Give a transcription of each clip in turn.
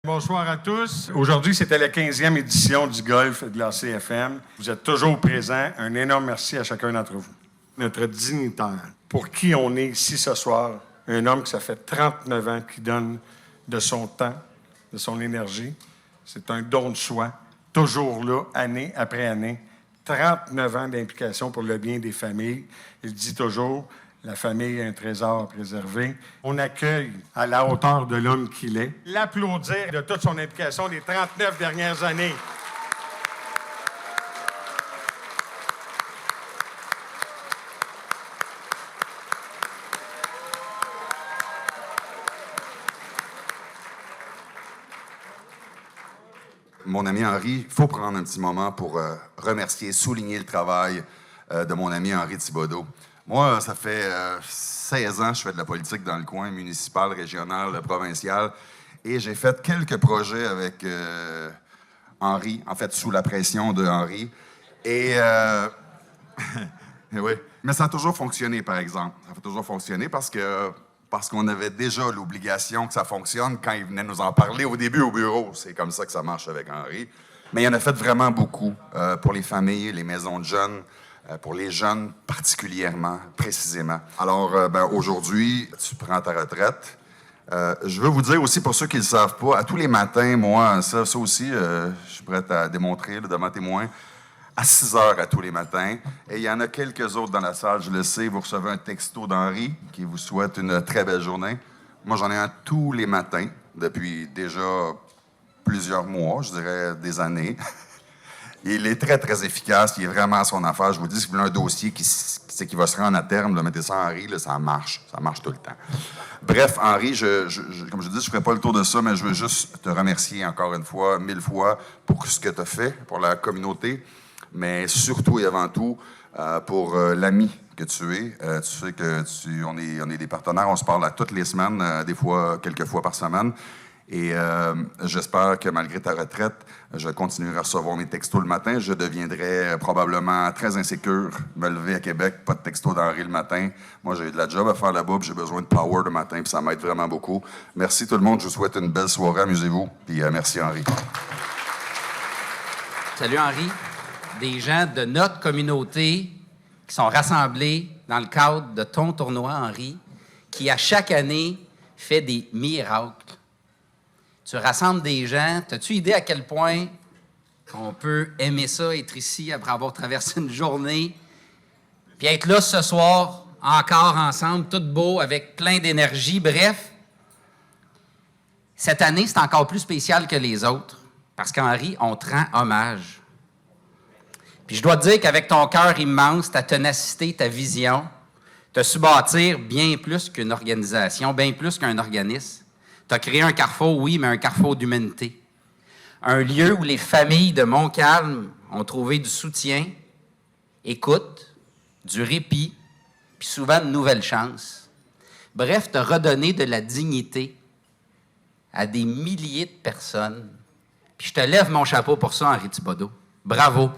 Bonsoir à tous. Aujourd'hui, c'était la 15e édition du golf de la CFM. Vous êtes toujours présents. Un énorme merci à chacun d'entre vous. Notre dignitaire, pour qui on est ici ce soir, un homme qui ça fait 39 ans qui donne de son temps, de son énergie. C'est un don de soi, toujours là, année après année. 39 ans d'implication pour le bien des familles. Il dit toujours... La famille est un trésor préservé. On accueille à la hauteur de l'homme qu'il est. L'applaudir de toute son implication des 39 dernières années. Mon ami Henri, il faut prendre un petit moment pour remercier, souligner le travail de mon ami Henri Thibodeau. Moi, ça fait 16 ans que je fais de la politique dans le coin municipal, régional, provincial, et j'ai fait quelques projets avec Henri, en fait, sous la pression de Henri. Et oui, mais ça a toujours fonctionné, par exemple. Ça a toujours fonctionné parce qu'on avait déjà l'obligation que ça fonctionne quand il venait nous en parler au début au bureau. C'est comme ça que ça marche avec Henri. Mais il en a fait vraiment beaucoup pour les familles, les maisons de jeunes, pour les jeunes particulièrement, précisément. Alors, aujourd'hui, tu prends ta retraite. Je veux vous dire aussi, pour ceux qui ne le savent pas, à tous les matins, moi, ça aussi, je suis prêt à démontrer là, devant témoin, à 6 heures à tous les matins. Et il y en a quelques autres dans la salle, je le sais, vous recevez un texto d'Henri qui vous souhaite une très belle journée. Moi, j'en ai un tous les matins, depuis déjà plusieurs mois, je dirais des années. Il est très, très efficace. Il est vraiment à son affaire. Je vous dis, si vous voulez un dossier qui va se rendre à terme, là, mettez ça à Henri, là, ça marche. Ça marche tout le temps. Bref, Henri, comme je dis, je ne ferai pas le tour de ça, mais je veux juste te remercier encore une fois, 1000 fois, pour ce que tu as fait pour la communauté, mais surtout et avant tout, pour l'ami que tu es. Tu sais qu'on est des partenaires, on se parle à toutes les semaines, des fois, quelques fois par semaine. Et j'espère que malgré ta retraite, je continuerai à recevoir mes textos le matin. Je deviendrai probablement très insécure. Me lever à Québec, pas de textos d'Henri le matin. Moi, j'ai de la job à faire là-bas, puis j'ai besoin de power le matin, puis ça m'aide vraiment beaucoup. Merci tout le monde. Je vous souhaite une belle soirée. Amusez-vous. Puis merci Henri. Salut Henri. Des gens de notre communauté qui sont rassemblés dans le cadre de ton tournoi, Henri, qui à chaque année fait des miracles. Tu rassembles des gens. As-tu idée à quel point on peut aimer ça, être ici après avoir traversé une journée, puis être là ce soir, encore ensemble, tout beau, avec plein d'énergie. Bref, cette année, c'est encore plus spécial que les autres, parce qu'Henri, on te rend hommage. Puis je dois te dire qu'avec ton cœur immense, ta ténacité, ta vision, tu as su bâtir bien plus qu'une organisation, bien plus qu'un organisme. Tu as créé un carrefour, oui, mais un carrefour d'humanité. Un lieu où les familles de Montcalm ont trouvé du soutien, écoute, du répit, puis souvent de nouvelles chances. Bref, tu as redonné de la dignité à des milliers de personnes. Puis je te lève mon chapeau pour ça, Henri Thibodeau. Bravo!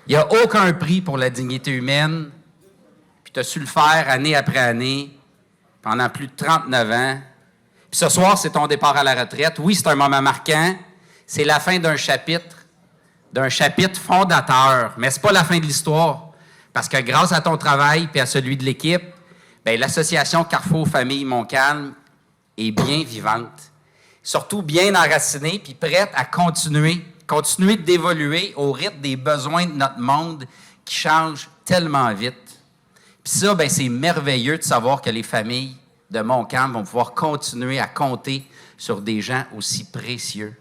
Il n'y a aucun prix pour la dignité humaine, puis tu as su le faire année après année, pendant plus de 39 ans. Puis ce soir, c'est ton départ à la retraite. Oui, c'est un moment marquant. C'est la fin d'un chapitre fondateur, mais ce n'est pas la fin de l'histoire, parce que grâce à ton travail et à celui de l'équipe, bien, l'association Carrefour Famille Montcalm est bien vivante, surtout bien enracinée, puis prête à continuer d'évoluer au rythme des besoins de notre monde qui change tellement vite. Puis ça, bien, c'est merveilleux de savoir que les familles de Montcalm vont pouvoir continuer à compter sur des gens aussi précieux.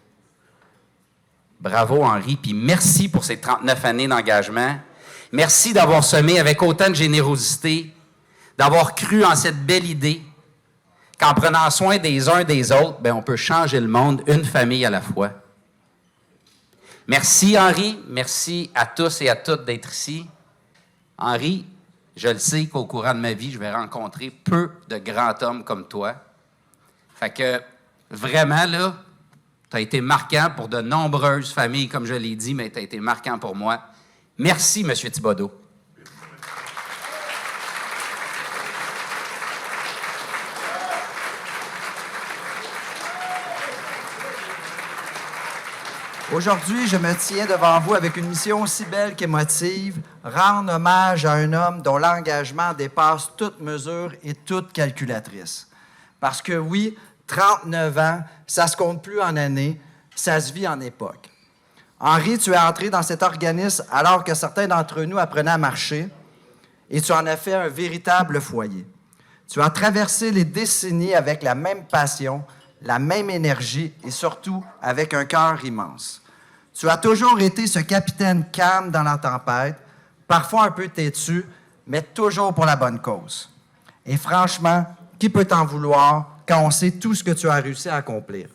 Bravo, Henri, puis merci pour ces 39 années d'engagement. Merci d'avoir semé avec autant de générosité, d'avoir cru en cette belle idée qu'en prenant soin des uns des autres, bien, on peut changer le monde une famille à la fois. Merci, Henri. Merci à tous et à toutes d'être ici. Henri, je le sais qu'au courant de ma vie, je vais rencontrer peu de grands hommes comme toi. Fait que, vraiment, là, tu as été marquant pour de nombreuses familles, comme je l'ai dit, mais tu as été marquant pour moi. Merci, M. Thibodeau. Aujourd'hui, je me tiens devant vous avec une mission aussi belle qu'émotive, rendre hommage à un homme dont l'engagement dépasse toute mesure et toute calculatrice. Parce que oui, 39 ans, ça se compte plus en années, ça se vit en époque. Henri, tu es entré dans cet organisme alors que certains d'entre nous apprenaient à marcher et tu en as fait un véritable foyer. Tu as traversé les décennies avec la même passion, la même énergie et surtout avec un cœur immense. Tu as toujours été ce capitaine calme dans la tempête, parfois un peu têtu, mais toujours pour la bonne cause. Et franchement, qui peut t'en vouloir quand on sait tout ce que tu as réussi à accomplir?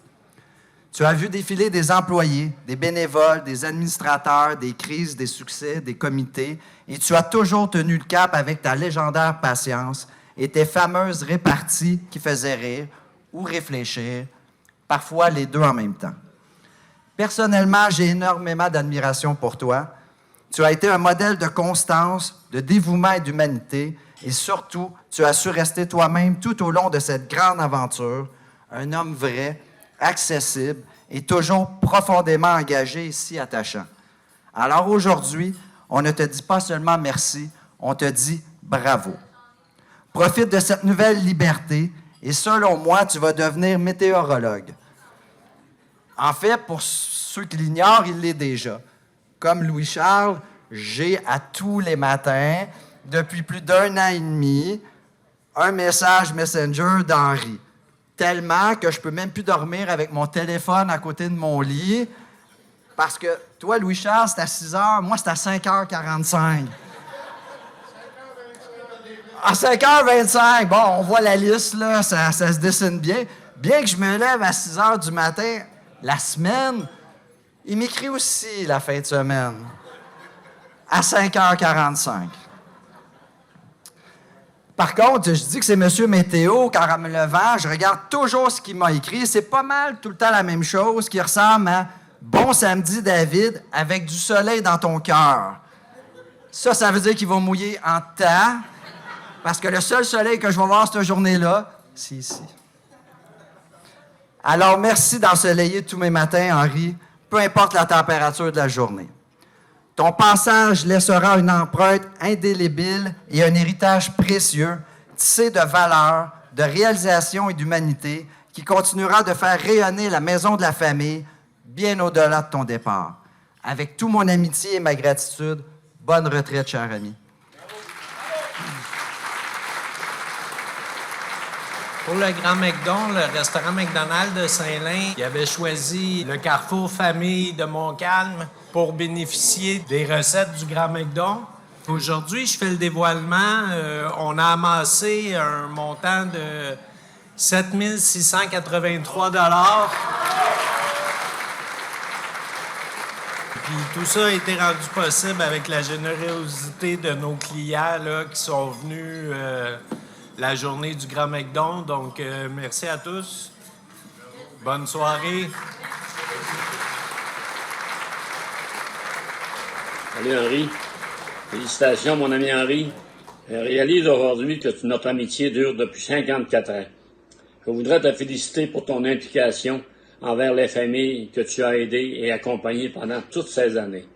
Tu as vu défiler des employés, des bénévoles, des administrateurs, des crises, des succès, des comités, et tu as toujours tenu le cap avec ta légendaire patience et tes fameuses réparties qui faisaient rire ou réfléchir, parfois les deux en même temps. Personnellement, j'ai énormément d'admiration pour toi. Tu as été un modèle de constance, de dévouement et d'humanité, et surtout, tu as su rester toi-même tout au long de cette grande aventure, un homme vrai, accessible et toujours profondément engagé et si attachant. Alors aujourd'hui, on ne te dit pas seulement merci, on te dit bravo. Profite de cette nouvelle liberté et selon moi, tu vas devenir météorologue. En fait, pour ceux qui l'ignorent, il l'est déjà. Comme Louis-Charles, j'ai à tous les matins, depuis plus d'1 an et demi, un message Messenger d'Henri. Tellement que je peux même plus dormir avec mon téléphone à côté de mon lit. Parce que toi, Louis-Charles, c'est à 6 h, moi, c'est à 5h45. À 5h25, bon, on voit la liste, là, ça se dessine bien. Bien que je me lève à 6 h du matin, la semaine, il m'écrit aussi la fin de semaine. À 5h45. Par contre, je dis que c'est Monsieur Météo, car en me levant, je regarde toujours ce qu'il m'a écrit. C'est pas mal tout le temps la même chose qui ressemble à « Bon samedi, David, avec du soleil dans ton cœur ». Ça veut dire qu'il va mouiller en temps, parce que le seul soleil que je vais voir cette journée-là, c'est ici. Alors, merci d'ensoleiller tous mes matins, Henri, peu importe la température de la journée. Ton passage laissera une empreinte indélébile et un héritage précieux, tissé de valeurs, de réalisation et d'humanité, qui continuera de faire rayonner la maison de la famille bien au-delà de ton départ. Avec toute mon amitié et ma gratitude, bonne retraite, cher ami. Pour le Grand McDon, le restaurant McDonald's de Saint-Lin, il avait choisi le Carrefour Famille de Montcalm pour bénéficier des recettes du Grand McDon. Aujourd'hui, je fais le dévoilement. On a amassé un montant de 7 683 $. Puis tout ça a été rendu possible avec la générosité de nos clients là, qui sont venus la journée du Grand McDon. Donc, merci à tous. Bonne soirée. Salut Henri. Félicitations, mon ami Henri. Je réalise aujourd'hui que notre amitié dure depuis 54 ans. Je voudrais te féliciter pour ton implication envers les familles que tu as aidées et accompagnées pendant toutes ces années.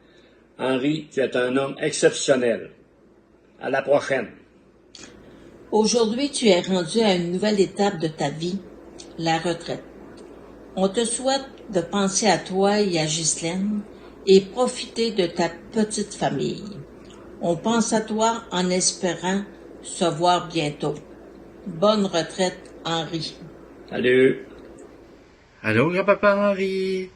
Henri, tu es un homme exceptionnel. À la prochaine. Aujourd'hui, tu es rendu à une nouvelle étape de ta vie, la retraite. On te souhaite de penser à toi et à Ghislaine et profiter de ta petite famille. On pense à toi en espérant se voir bientôt. Bonne retraite, Henri. Salut. Allô, grand-papa Henri.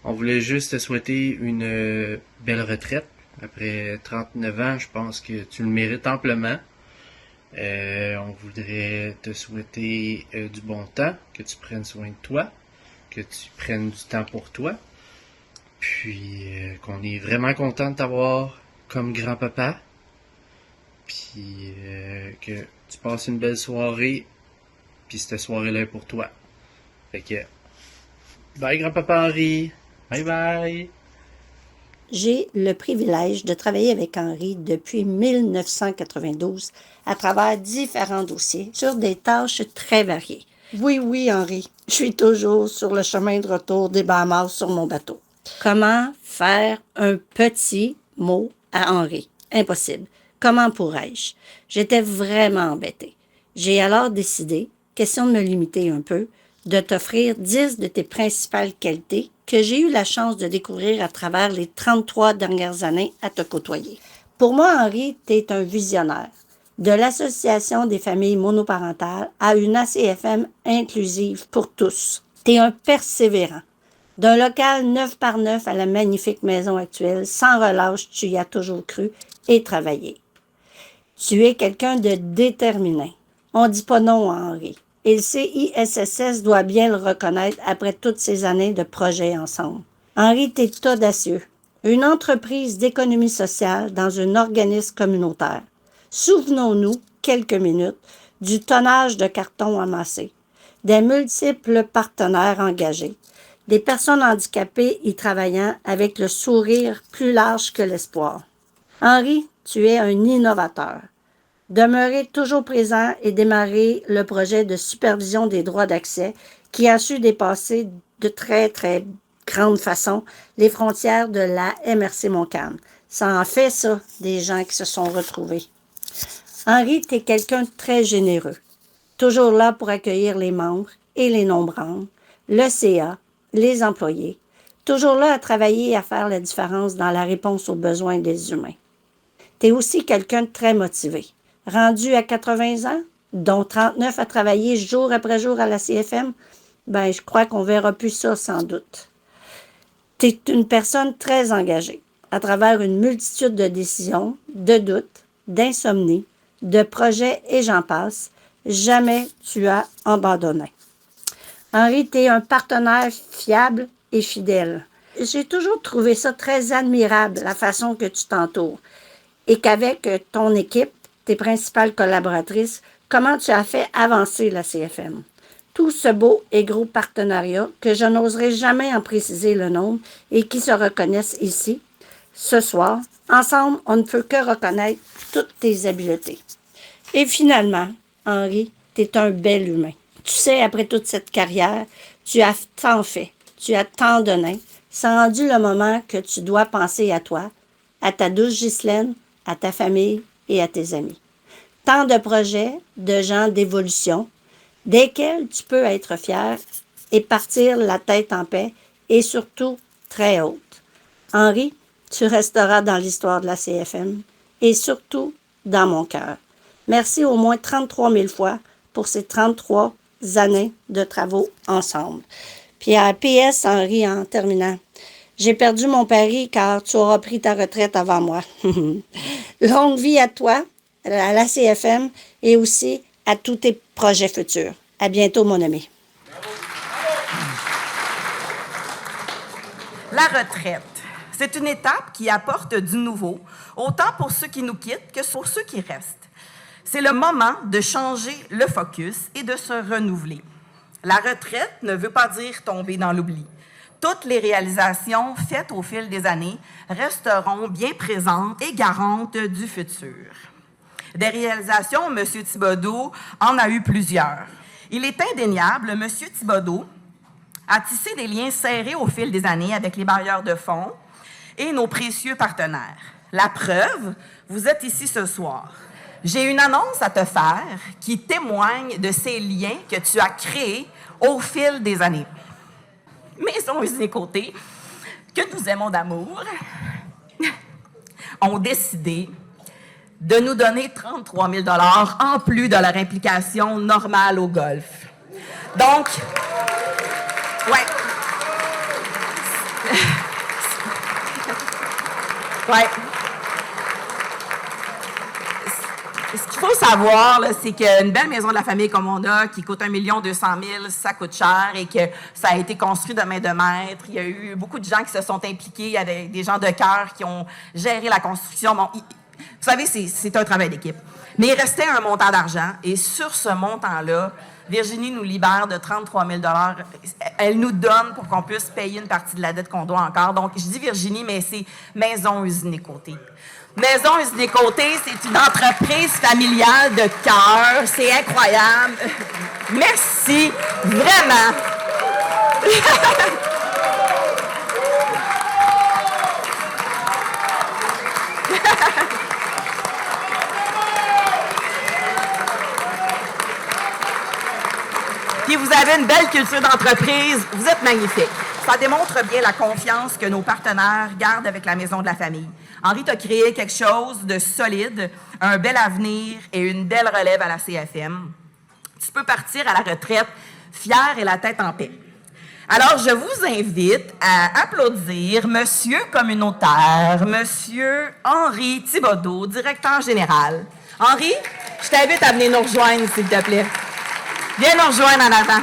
On voulait juste te souhaiter une belle retraite. Après 39 ans, je pense que tu le mérites amplement. On voudrait te souhaiter du bon temps, que tu prennes soin de toi, que tu prennes du temps pour toi. Puis qu'on est vraiment content de t'avoir comme grand-papa. Puis que tu passes une belle soirée. Puis cette soirée-là est pour toi. Fait que, bye grand-papa Henri. Bye bye. J'ai le privilège de travailler avec Henri depuis 1992 à travers différents dossiers sur des tâches très variées. Oui, Henri, je suis toujours sur le chemin de retour des Bahamas sur mon bateau. Comment faire un petit mot à Henri? Impossible. Comment pourrais-je? J'étais vraiment embêtée. J'ai alors décidé, question de me limiter un peu, de t'offrir 10 de tes principales qualités que j'ai eu la chance de découvrir à travers les 33 dernières années à te côtoyer. Pour moi, Henri, tu es un visionnaire. De l'Association des familles monoparentales à une ACFM inclusive pour tous. Tu es un persévérant. D'un local 9 par 9 à la magnifique maison actuelle, sans relâche, tu y as toujours cru et travaillé. Tu es quelqu'un de déterminé. On ne dit pas non à Henri. Et le CISSS doit bien le reconnaître après toutes ces années de projets ensemble. Henri, tu es audacieux. Une entreprise d'économie sociale dans un organisme communautaire. Souvenons-nous, quelques minutes, du tonnage de carton amassé, des multiples partenaires engagés, des personnes handicapées y travaillant avec le sourire plus large que l'espoir. Henri, tu es un innovateur. Demeurer toujours présent et démarrer le projet de supervision des droits d'accès qui a su dépasser de très, très grande façon les frontières de la MRC Montcalm. Ça en fait, ça, des gens qui se sont retrouvés. Henri, tu es quelqu'un de très généreux. Toujours là pour accueillir les membres et les non-membres, le CA, les employés. Toujours là à travailler et à faire la différence dans la réponse aux besoins des humains. Tu es aussi quelqu'un de très motivé. Rendu à 80 ans, dont 39 à travailler jour après jour à la CFM, ben je crois qu'on verra plus ça sans doute. Tu es une personne très engagée à travers une multitude de décisions, de doutes, d'insomnie, de projets et j'en passe. Jamais tu as abandonné. Henri, tu es un partenaire fiable et fidèle. J'ai toujours trouvé ça très admirable, la façon que tu t'entoures. Et qu'avec ton équipe, tes principales collaboratrices, comment tu as fait avancer la CFM. Tout ce beau et gros partenariat que je n'oserai jamais en préciser le nombre et qui se reconnaissent ici, ce soir. Ensemble, on ne peut que reconnaître toutes tes habiletés. Et finalement, Henri, tu es un bel humain. Tu sais, après toute cette carrière, tu as tant fait, tu as tant donné. C'est rendu le moment que tu dois penser à toi, à ta douce Ghislaine, à ta famille et à tes amis. Tant de projets, de gens d'évolution, desquels tu peux être fier et partir la tête en paix et surtout très haute. Henri, tu resteras dans l'histoire de la CFM et surtout dans mon cœur. Merci au moins 33 000 fois pour ces 33 années de travaux ensemble. Puis à PS, Henri, en terminant, j'ai perdu mon pari car tu auras pris ta retraite avant moi. Longue vie à toi, à la CFM et aussi à tous tes projets futurs. À bientôt, mon ami. La retraite, c'est une étape qui apporte du nouveau, autant pour ceux qui nous quittent que pour ceux qui restent. C'est le moment de changer le focus et de se renouveler. La retraite ne veut pas dire tomber dans l'oubli. Toutes les réalisations faites au fil des années resteront bien présentes et garantes du futur. Des réalisations, M. Thibodeau en a eu plusieurs. Il est indéniable, M. Thibodeau a tissé des liens serrés au fil des années avec les bailleurs de fonds et nos précieux partenaires. La preuve, vous êtes ici ce soir. J'ai une annonce à te faire qui témoigne de ces liens que tu as créés au fil des années. Maisons Usines Côté, que nous aimons d'amour, ont décidé de nous donner 33 000 $ en plus de leur implication normale au golf. Donc, ouais. Ouais. Ce qu'il faut savoir, c'est qu'une belle maison de la famille comme on a, qui coûte 1 200 000 $, ça coûte cher et que ça a été construit de main de maître. Il y a eu beaucoup de gens qui se sont impliqués. Il y a des gens de cœur qui ont géré la construction. Bon, vous savez, c'est un travail d'équipe. Mais il restait un montant d'argent et sur ce montant-là, Virginie nous libère de 33 000 $. Elle nous donne pour qu'on puisse payer une partie de la dette qu'on doit encore. Donc, je dis Virginie, mais c'est Maison Usines Côté. Maison Usines Côté, c'est une entreprise familiale de cœur. C'est incroyable. Merci, vraiment. Puis vous avez une belle culture d'entreprise. Vous êtes magnifique. Ça démontre bien la confiance que nos partenaires gardent avec la Maison de la famille. Henri, tu as créé quelque chose de solide, un bel avenir et une belle relève à la CFM. Tu peux partir à la retraite fier et la tête en paix. Alors, je vous invite à applaudir Monsieur communautaire, Monsieur Henri Thibodeau, directeur général. Henri, je t'invite à venir nous rejoindre, s'il te plaît. Viens nous rejoindre en avant.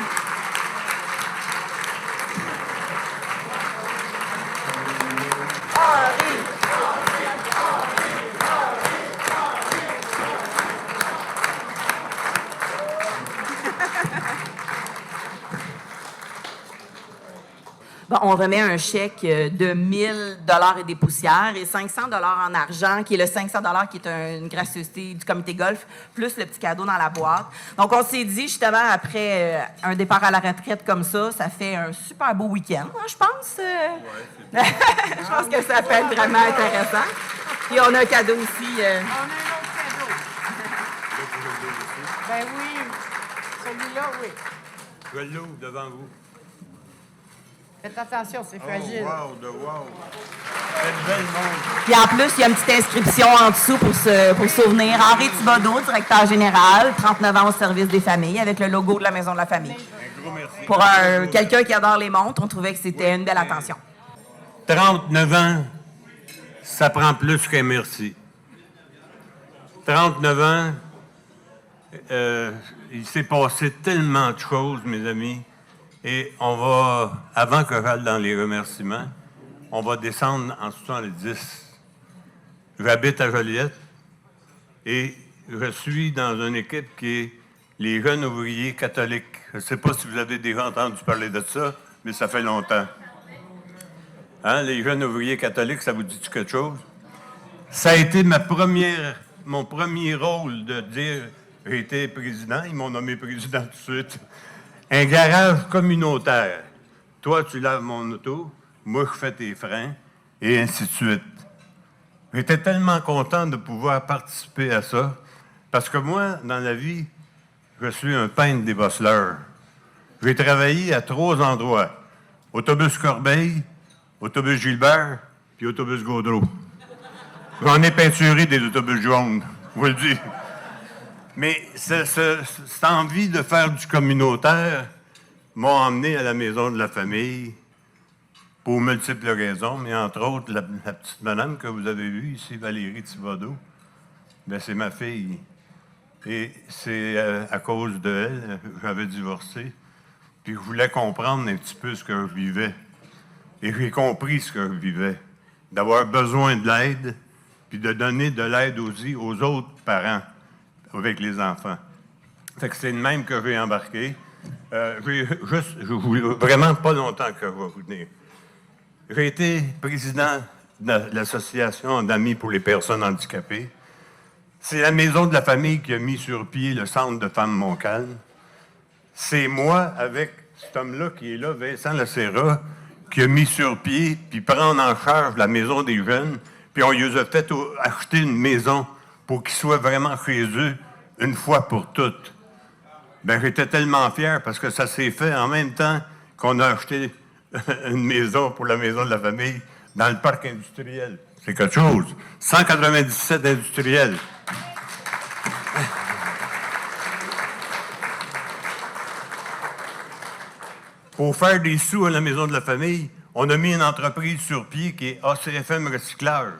Bon, on remet un chèque de 1 000 $ et des poussières et 500 $ en argent, qui est le 500 $ qui est une gracieuseté du comité golf, plus le petit cadeau dans la boîte. Donc, on s'est dit, justement, après un départ à la retraite comme ça fait un super beau week-end, hein, je pense. Je pense que ça peut être vraiment intéressant. Puis, on a un cadeau aussi. On a un autre cadeau. Ben oui, celui-là, oui. Je l'ouvre devant vous. Faites attention, c'est fragile. Oh, wow. C'est une belle montre. Puis en plus, il y a une petite inscription en dessous pour souvenir. Henri Thibodeau, directeur général, 39 ans au service des familles, avec le logo de la Maison de la famille. Un gros merci. Pour quelqu'un qui adore les montres, on trouvait que c'était une belle attention. 39 ans, ça prend plus qu'un merci. 39 ans, il s'est passé tellement de choses, mes amis. Et on va, avant que j'aille dans les remerciements, on va descendre en 70. J'habite à Joliette et je suis dans une équipe qui est les jeunes ouvriers catholiques. Je ne sais pas si vous avez déjà entendu parler de ça, mais ça fait longtemps. Hein, les jeunes ouvriers catholiques, ça vous dit quelque chose? Ça a été mon premier rôle de dire j'ai été président. Ils m'ont nommé président tout de suite. Un garage communautaire. Toi, tu laves mon auto, moi, je fais tes freins, et ainsi de suite. J'étais tellement content de pouvoir participer à ça, parce que moi, dans la vie, je suis un peintre des bosseleurs. J'ai travaillé à 3 endroits. Autobus Corbeil, Autobus Gilbert, puis Autobus Gaudreau. J'en ai peinturé des autobus jaunes, je vous le dis. Mais cette envie de faire du communautaire m'a emmené à la Maison de la famille pour multiples raisons, mais entre autres, la petite madame que vous avez vue ici, Valérie Thibodeau, bien, c'est ma fille. Et c'est à cause d'elle, j'avais divorcé, puis je voulais comprendre un petit peu ce que je vivais. Et j'ai compris ce que je vivais, d'avoir besoin de l'aide, puis de donner de l'aide aussi aux autres parents avec les enfants. Fait que c'est le même que j'ai embarqué. Vraiment pas longtemps que je vais vous venir. J'ai été président de l'Association d'amis pour les personnes handicapées. C'est la Maison de la famille qui a mis sur pied le Centre de femmes Montcalm. C'est moi, avec cet homme-là qui est là, Vincent Lacera, qui a mis sur pied, puis prendre en charge la Maison des jeunes, puis on lui a fait acheter une maison pour qu'ils soient vraiment chez eux une fois pour toutes. Bien, j'étais tellement fier parce que ça s'est fait en même temps qu'on a acheté une maison pour la Maison de la famille dans le parc industriel. C'est quelque chose. 197 industriels. Pour faire des sous à la Maison de la famille, on a mis une entreprise sur pied qui est ACFM Recyclage.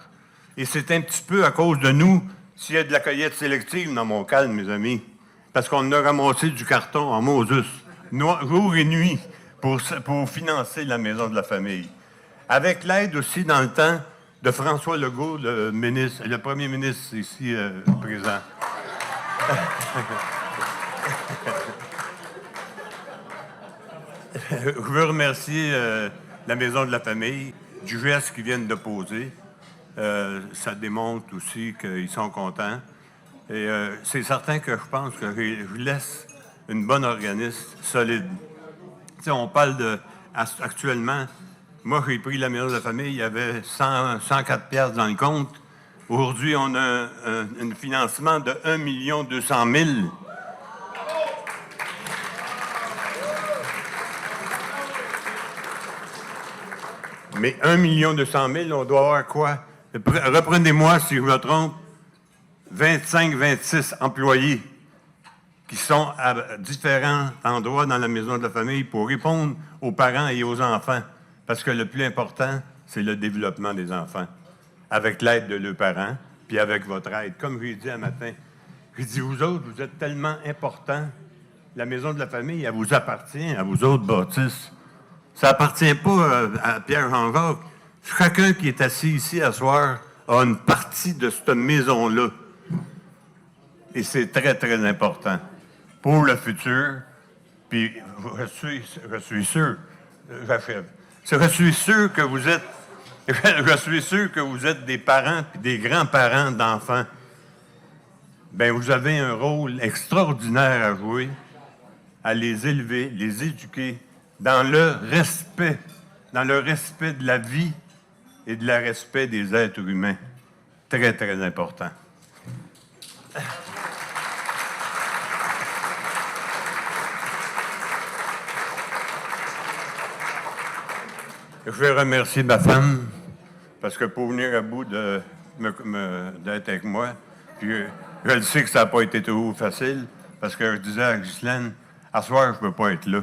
Et c'est un petit peu à cause de nous s'il y a de la cueillette sélective dans Montcalm, mes amis. Parce qu'on a ramassé du carton en Moses, jour et nuit, pour financer la Maison de la famille. Avec l'aide aussi, dans le temps, de François Legault, le premier ministre ici présent. Je veux remercier la Maison de la famille du geste qu'ils viennent de poser. Ça démontre aussi qu'ils sont contents. Et c'est certain que je pense que je laisse une bonne organisme solide. Tu sais, on parle de... Actuellement, moi, j'ai pris la Maison de la famille, il y avait 104 piastres dans le compte. Aujourd'hui, on a un financement de 1 200 000. Mais 1 200 000, on doit avoir quoi? Reprenez-moi si je me trompe, 25, 26 employés qui sont à différents endroits dans la maison de la famille pour répondre aux parents et aux enfants. Parce que le plus important, c'est le développement des enfants. Avec l'aide de leurs parents, puis avec votre aide. Comme j'ai dit un matin, j'ai dit, vous autres, vous êtes tellement importants. La maison de la famille, elle vous appartient, à vous autres bâtisses. Ça appartient pas à Pierre-Jean-Jacques. Chacun qui est assis ici à soir a une partie de cette maison-là. Et c'est très, très important pour le futur. Puis je suis sûr que vous êtes, je suis sûr que vous êtes des parents et des grands-parents d'enfants. Bien, vous avez un rôle extraordinaire à jouer, à les élever, les éduquer dans le respect de la vie et de le respect des êtres humains. Très, très important. Je vais remercier ma femme, parce que pour venir à bout d'être avec moi, puis je le sais que ça n'a pas été toujours facile, parce que je disais à Ghislaine, à soir, je ne peux pas être là.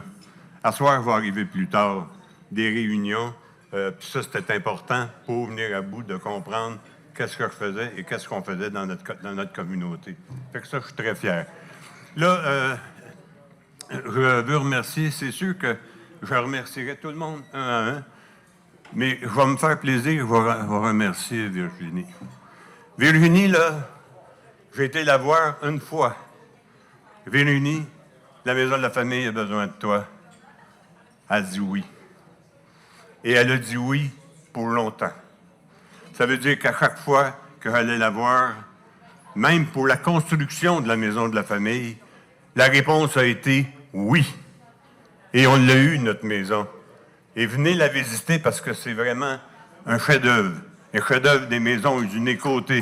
À soir, je vais arriver plus tard, des réunions, puis ça, c'était important pour venir à bout de comprendre qu'est-ce que je faisais et qu'est-ce qu'on faisait dans notre communauté. Fait que ça, je suis très fier. Là, je veux remercier, c'est sûr que je remercierai tout le monde un à un, mais je vais me faire plaisir, je vais remercier Virginie. Virginie, là, j'ai été la voir une fois. Virginie, la maison de la famille a besoin de toi. Elle dit oui. Et elle a dit oui pour longtemps. Ça veut dire qu'à chaque fois que j'allais la voir, même pour la construction de la maison de la famille, la réponse a été oui. Et on l'a eu, notre maison. Et venez la visiter parce que c'est vraiment un chef-d'œuvre. Un chef-d'œuvre des maisons usinées côté.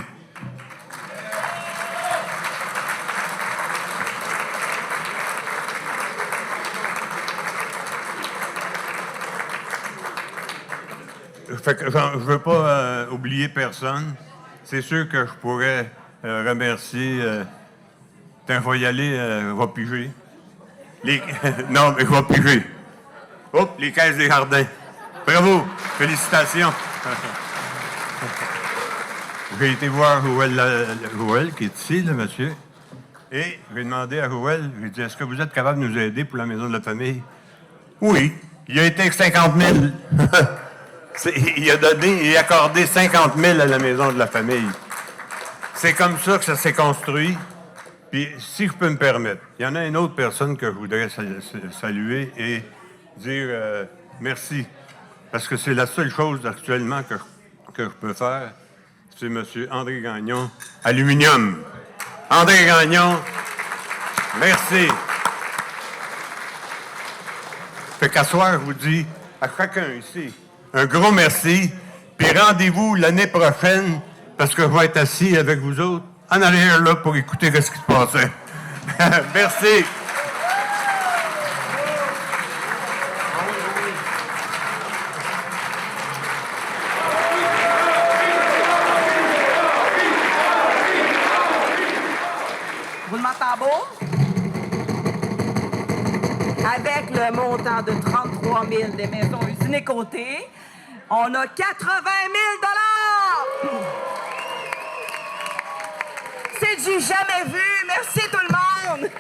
Fait que je ne veux pas oublier personne. C'est sûr que je pourrais remercier... je vais y aller, je vais piger. Non, mais je vais piger. Hop, les caisses des jardins. Bravo! Félicitations! J'ai été voir Joël, qui est ici, le monsieur, et j'ai demandé à Joël, j'ai dit, est-ce que vous êtes capable de nous aider pour la maison de la famille? Oui. Il a été avec 50 000. Il a accordé 50 000 à la maison de la famille. C'est comme ça que ça s'est construit. Puis, si je peux me permettre, il y en a une autre personne que je voudrais saluer et dire merci. Parce que c'est la seule chose actuellement que je peux faire. C'est M. André Gagnon, Aluminium. André Gagnon, merci. Fait qu'à soir, je vous dis à chacun ici, un gros merci. Puis rendez-vous l'année prochaine, parce que je vais être assis avec vous autres, en arrière là, pour écouter ce qui se passait. Merci. Roulement tambour. Avec le montant de 33 000 des maisons usinées côté, on a 80 000 $. C'est du jamais vu. Merci tout le monde.